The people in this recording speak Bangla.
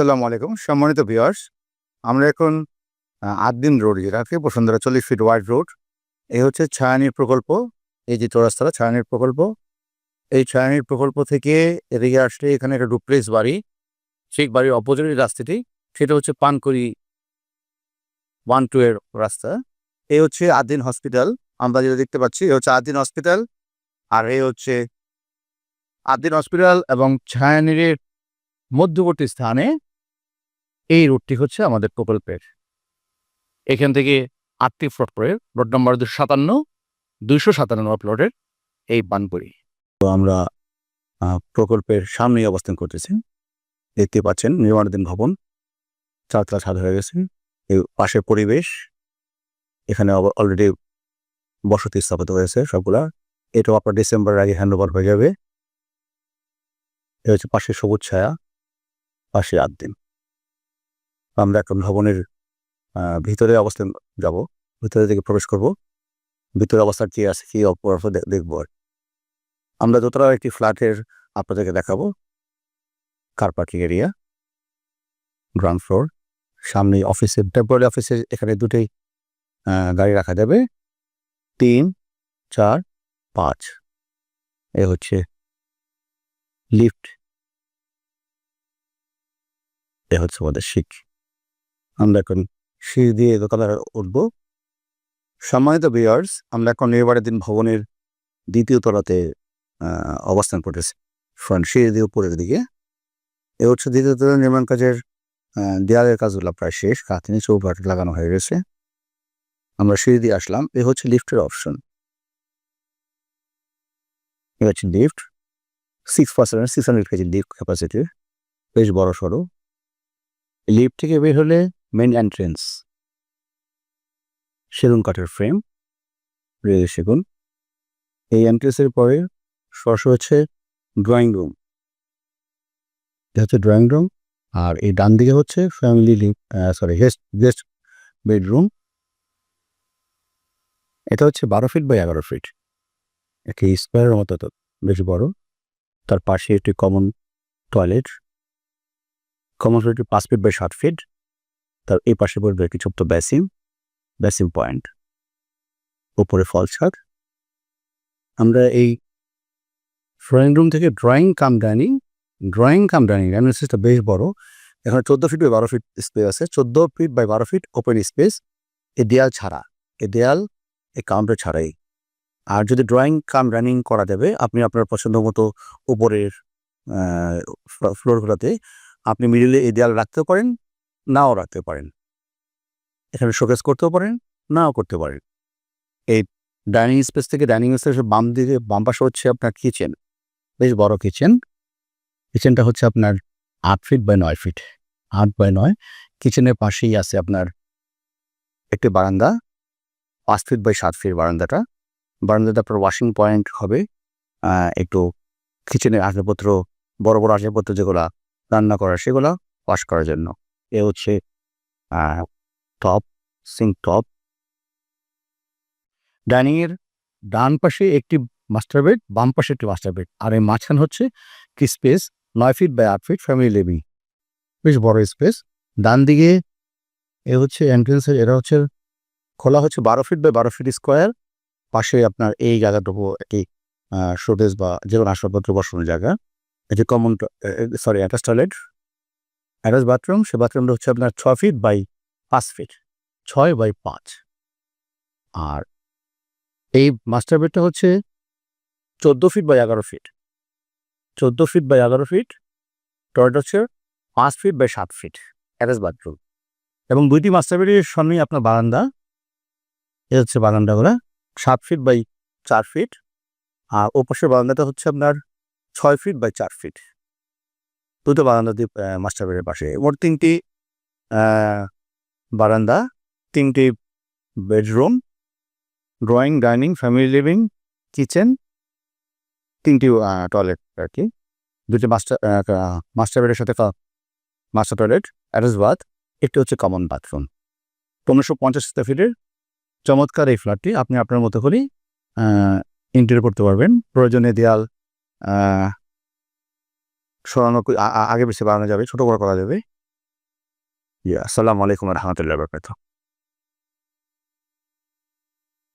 আসসালামু আলাইকুম সম্মানিত ভিউয়ার্স। আমরা এখন ৮ দিন রোড যেটাকে বসুন্ধরা ৪০ ফিট ওয়াইড রোড। এই হচ্ছে ছায়ানীর প্রকল্প। এই যে চৌরাস্তা ছায়ানীর প্রকল্প। এই ছায়ানীর প্রকল্প থেকে এদিকে আসলে এখানে একটা ডুপ্লেক্স বাড়ি। সেই বাড়ির অপোজিট রাস্তাটি সেটা হচ্ছে পানকুড়ি 1-2 এর রাস্তা। এই হচ্ছে আদ্দিন হসপিটাল। আমরা যেটা দেখতে পাচ্ছি এই হচ্ছে আদ্দিন হসপিটাল। আর এই হচ্ছে আদ্দিন হসপিটাল এবং ছায়ানীর মধ্যবর্তী স্থানে এই রোডটি হচ্ছে আমাদের প্রকল্পের। এখান থেকে ৮টি প্লট পড়ে প্লট নম্বর 257 প্লটের এই পানপুরি। তো আমরা প্রকল্পের সামনেই অবস্থান করতেছি। দেখতে পাচ্ছেন নির্মাণাধীন ভবন, চারতলা ছাদ হয়ে গেছে। এই পাশের পরিবেশ, এখানে অলরেডি বসতি স্থাপিত হয়েছে সবগুলা। এটাও আপনার ডিসেম্বরের আগে হ্যান্ড ওভার হয়ে যাবে। এ হচ্ছে পাশে সবুজ ছায়া, পাশে ৮ দিন। আমরা এখন ভবনের ভিতরে অবস্থান যাব, ভিতরে থেকে প্রবেশ করব। ভিতরে অবস্থা কি আছে কি অপরাধ দেখবো। আমরা দোতলা একটি ফ্ল্যাটের আপনাদেরকে দেখাবো। Car parking area, ground floor, সামনে অফিসের টেম্পোরারি অফিসে এখানে দুটোই গাড়ি রাখা যাবে। 3, 4, 5 এ হচ্ছে লিফট। এ হচ্ছে আমাদের শিক। আমরা এখন সিঁড়ি দিয়ে দোতলা উঠবো। সম্মানিত ভিউয়ার্স, আমরা এখন নির্মাণাধীন ভবনের দ্বিতীয় তলাতে অবস্থান করতেছি। ফ্রন্ট সিঁড়ি দিয়ে উপরের দিকে। এ হচ্ছে দ্বিতীয় তলার নির্মাণ কাজের দেয়ালের কাজগুলো প্রায় শেষ। কাঁথনি চৌকাঠ লাগানো হয়ে গেছে। আমরা সিঁড়ি দিয়ে আসলাম। এ হচ্ছে লিফটের অপশন। এ হচ্ছে লিফট, 600 কেজি লিফট ক্যাপাসিটির, বেশ বড় সড়ো। লিফট থেকে বের হলে মেন এন্ট্রেন্স, সেগুন কাঠের ফ্রেম, রেল সেগুন। এই এন্ট্রেন্সের পরে সরাসরি হচ্ছে ড্রয়িং রুম। এটা হচ্ছে ড্রয়িং রুম। আর এই ডান দিকে হচ্ছে ফ্যামিলি গেস্ট বেডরুম। এটা হচ্ছে 12 ফিট বাই 11 ফিট, একটি স্কোয়ারের মতো, তো বেশ বড়। তার পাশে একটি কমন টয়লেট, কমন টয়লেটটি 5 ফিট বাই 7 ফিট। তার এই পাশে পড়বে একটি ছোট্ট বেসিন পয়েন্ট, উপরে ফল ছাদ। আমরা এই ড্রয়িং রুম থেকে ড্রয়িং কাম ডাইনিং স্পেসটা বেশ বড়। এখানে 14 ফিট বাই 12 ফিট স্পেস আছে। 14 feet by 12 feet open space. এই দেয়াল ছাড়া, এই কাউন্টার ছাড়াই। আর যদি ড্রয়িং কাম ডাইনিং করা যাবে, আপনি আপনার পছন্দ মতো উপরের ফ্লোরগুলোতে আপনি মিডিলে এই দেয়াল রাখতেও পারেন, নাও রাখতে পারেন। এখানে শোকেস করতেও পারেন, নাও করতে পারেন। এই ডাইনিং স্পেস থেকে ডাইনিং স্পেসের বাম পাশে হচ্ছে আপনার কিচেন, বেশ বড় কিচেন। কিচেনটা হচ্ছে আপনার 8 ফিট বাই 9 ফিট, 8 বাই 9। কিচেনের পাশেই আছে আপনার একটি বারান্দা, 5 ফিট বাই 7 ফিট বারান্দাটা আপনার ওয়াশিং পয়েন্ট হবে। একটু কিচেনের আসবাবপত্র, বড় আসবাবপত্র যেগুলা রান্না করার, সেগুলা ওয়াশ করার জন্য। এ হচ্ছে টপ, সিঙ্ক টপ। ডাইনিংয়ের ডান পাশে একটি মাস্টার বেড, বাম পাশে একটি মাস্টার বেড। আর এই মাঝখানে হচ্ছে কি space 9 feet by 8 feet family living, বেশ বড় স্পেস। ডান দিকে এ হচ্ছে এন্ট্রেন্সের, এটা হচ্ছে খোলা হচ্ছে 12 ফিট বাই 12 ফিট স্কোয়ার। পাশে আপনার এই জায়গাটুকু একটি শোকেস বা যে কোনো আসবাবপত্র বসানোর জায়গা। এটি common attach toilet, attach bathroom. সে বাথরুমটা হচ্ছে আপনার 6 ফিট বাই 5 ফিট, 6 বাই 5। আর এই মাস্টার বেডটা হচ্ছে 14 feet by 11 feet, 14 feet by 11 feet. Toilet হচ্ছে 5 feet by 7 feet, attach bathroom. এবং 2টি মাস্টার বেডের সামনেই আপনার বারান্দা। এ হচ্ছে বারান্দাগুলা 7 ফিট বাই 4 ফিট। আর ওপাশের বারান্দাটা হচ্ছে আপনার 6 ফিট বাই 4 ফিট। দুটো বারান্দা দিয়ে মাস্টার বেডের পাশে মোট 3টি বারান্দা, 3টি bedroom, drawing, dining, family living, kitchen, 3টি টয়লেট আর কি। 2টি মাস্টার বেডের সাথে মাস্টার টয়লেট, অ্যাটাচ বাথ, একটি হচ্ছে কমন বাথরুম। 1550 স্কোয়ার ফিটের চমৎকার এই ফ্ল্যাটটি আপনি আপনার মতো করেই ইন্টেরিয়র করতে পারবেন। প্রয়োজনে দেয়াল সরানো, আগে পিছিয়ে বাড়ানো যাবে, ছোট বড় করা যাবে। আসসালামু আলাইকুম রহমতুল্লাহ বরকাত।